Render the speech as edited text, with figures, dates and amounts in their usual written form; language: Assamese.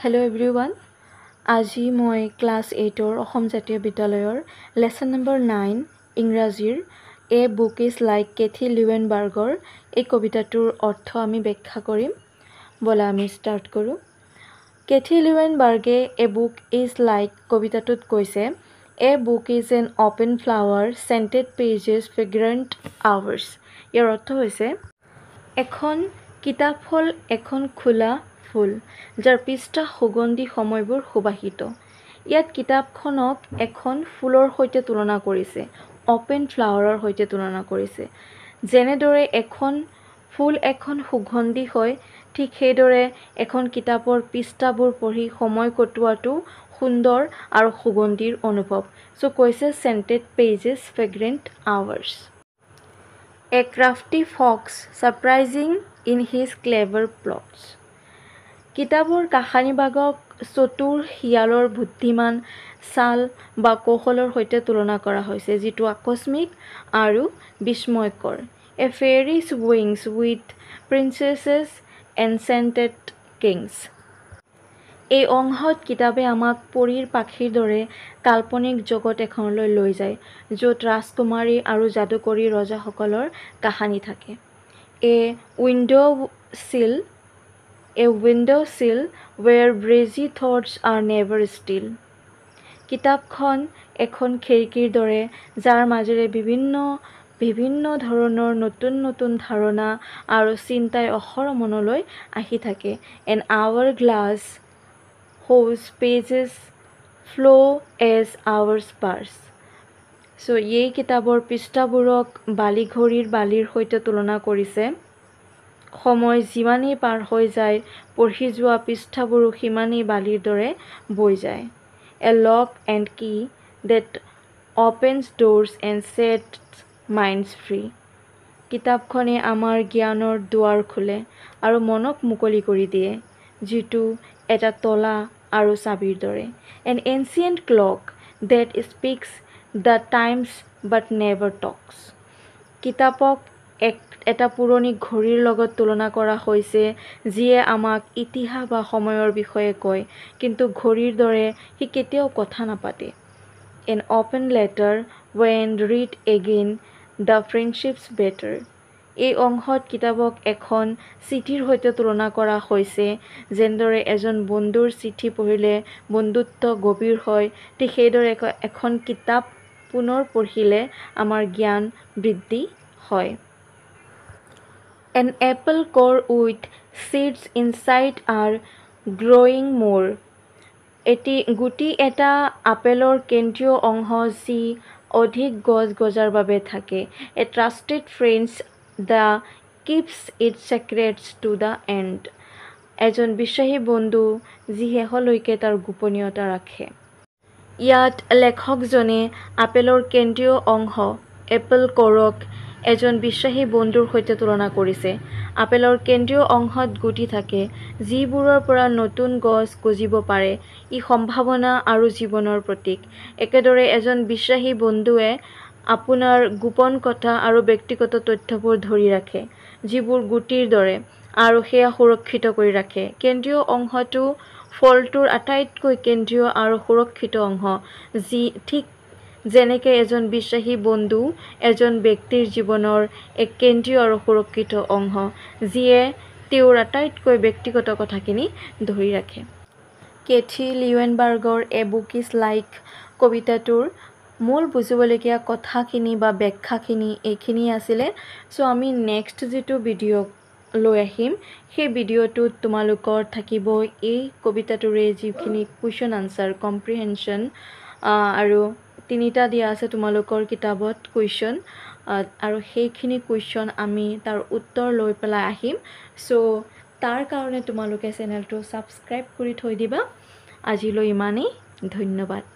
Hello everyone. আজি মই ক্লাস 8 অসম জাতীয় বিদ্যালয়ৰ লেসন নম্বৰ 9 ইংৰাজীৰ এ বুক ইজ লাইক কেথি লিউৱেনবাৰ্গৰ এই কবিতাটোৰ অৰ্থ আমি ব্যাখ্যা কৰিম। বলা আমি স্টাৰ্ট কৰো। কেথি লিউৱেনবাৰ্গে এ বুক ইজ লাইক কবিতাটোত কৈছে a book is an open flower scented pages fragrant hours. ইয়াৰ অৰ্থ হৈছে এখন কিতাপ হ'ল এখন খোলা ফুল যাৰ পৃষ্ঠা সুগন্ধি সময়বোৰ সুবাহিত। ইয়াত কিতাপখনক এখন ফুলৰ সৈতে তুলনা কৰিছে, ওপেন ফ্লাৱাৰৰ সৈতে তুলনা কৰিছে। যেনেদৰে এখন ফুল এখন সুগন্ধি হয়, ঠিক সেইদৰে এখন কিতাপৰ পৃষ্ঠাবোৰ পঢ়ি সময় কটোৱাটো সুন্দৰ আৰু সুগন্ধিৰ অনুভৱ। সো কৈছে scented pages fragrant hours. A crafty fox surprising in his clever plots. কিতাপৰ কাহিনীভাগক চতুৰ শিয়ালৰ বুদ্ধিমান চাল বা কৌশলৰ সৈতে তুলনা কৰা হৈছে, যিটো আকস্মিক আৰু বিস্ময়কৰ। A fairy's wings with princesses enchanted kings. এই অংশত কিতাপে আমাক পৰীৰ পাখিৰ দৰে কাল্পনিক জগত এখনলৈ লৈ যায়, য'ত ৰাজকুমাৰী আৰু যাদুকৰী ৰজাসকলৰ কাহিনী থাকে। A window sill where breezy thoughts are never still. কিতাপখন এখন খিৰিকীৰ দৰে যাৰ মাজেৰে বিভিন্ন ধৰণৰ নতুন নতুন ধাৰণা আৰু চিন্তাই অহৰহ মনলৈ আহি থাকে। An hourglass whose pages flow as hours pass. So এই কিতাপৰ পৃষ্ঠাবোৰক বালিঘড়ীৰ বালিৰ সৈতে তুলনা কৰিছে। সময় যিমানেই পাৰ হৈ যায়, পঢ়ি যোৱা পৃষ্ঠাবোৰো সিমানেই বালিৰ দৰে বৈ যায়। A lock and key that opens doors and sets minds free. কিতাপখনে আমাৰ জ্ঞানৰ দুৱাৰ খোলে আৰু মনক মুকলি কৰি দিয়ে, যিটো এটা তলা আৰু চাবিৰ দৰে। An ancient clock that speaks the times but never talks. কিতাপক এটা পুৰণি ঘড়ীৰ লগত তুলনা কৰা হৈছে, যিয়ে আমাক ইতিহাস বা সময়ৰ বিষয়ে কয়, কিন্তু ঘড়ীৰ দৰে সি কেতিয়াও কথা নাপাতে। An open letter when read again the friendships better. এই অংশত কিতাপক এখন চিঠিৰ সৈতে তুলনা কৰা হৈছে। যেনেদৰে এজন বন্ধুৰ চিঠি পঢ়িলে বন্ধুত্ব গভীৰ হয়, ঠিক সেইদৰে এখন কিতাপ পুনৰ পঢ়িলে আমাৰ জ্ঞান বৃদ্ধি হয়। An apple core with seeds inside are growing more. গুটি এটা আপেলৰ কেন্দ্ৰীয় অংশ যি অধিক গছ গজাৰ বাবে থাকে। A trusted friend that keeps its secrets to the end. এজন বিশ্বাসী বন্ধু যি শেষলৈকে তাৰ গোপনীয়তা ৰাখে। ইয়াত লেখকজনে আপেলৰ কেন্দ্ৰীয় অংশ এপল কৰক এজন বিশ্বাসী বন্ধুৰ সৈতে তুলনা কৰিছে। আপেলৰ কেন্দ্ৰীয় অংশত গুটি থাকে, যিবোৰৰ পৰা নতুন গছ গজিব পাৰে। ই সম্ভাৱনা আৰু জীৱনৰ প্ৰতীক। একেদৰে এজন বিশ্বাসী বন্ধুৱে আপোনাৰ গোপন কথা আৰু ব্যক্তিগত তথ্যবোৰ ধৰি ৰাখে, যিবোৰ গুটিৰ দৰে, আৰু সেয়া সুৰক্ষিত কৰি ৰাখে। কেন্দ্ৰীয় অংশটো ফলটোৰ আটাইতকৈ কেন্দ্ৰীয় আৰু সুৰক্ষিত অংশ, যি ঠিক যেনেকৈ এজন বিশ্বাসী বন্ধু এজন ব্যক্তিৰ জীৱনৰ এক কেন্দ্ৰীয় আৰু সুৰক্ষিত অংশ, যিয়ে তেওঁৰ আটাইতকৈ ব্যক্তিগত কথাখিনি ধৰি ৰাখে। কেথি লিউৱেনবাৰ্গৰ এ বুক ইজ লাইক কবিতাটোৰ মূল বুজিবলগীয়া কথাখিনি বা ব্যাখ্যাখিনি এইখিনি আছিলে। চ' আমি নেক্সট যিটো ভিডিঅ' লৈ আহিম, সেই ভিডিঅ'টোত তোমালোকৰ থাকিব এই কবিতাটোৰে যিখিনি কুৱেশ্যন আনচাৰ কম্প্ৰিহেনশ্যন, আৰু 3টা দিয়া আছে তোমালোকৰ কিতাপত কুৱেশ্যন, আৰু সেইখিনি কুৱেশ্যন আমি তাৰ উত্তৰ লৈ পেলাই আহিম। চ' তাৰ কাৰণে তোমালোকে চেনেলটো ছাবস্ক্ৰাইব কৰি থৈ দিবা। আজিলৈ ইমানেই, ধন্যবাদ।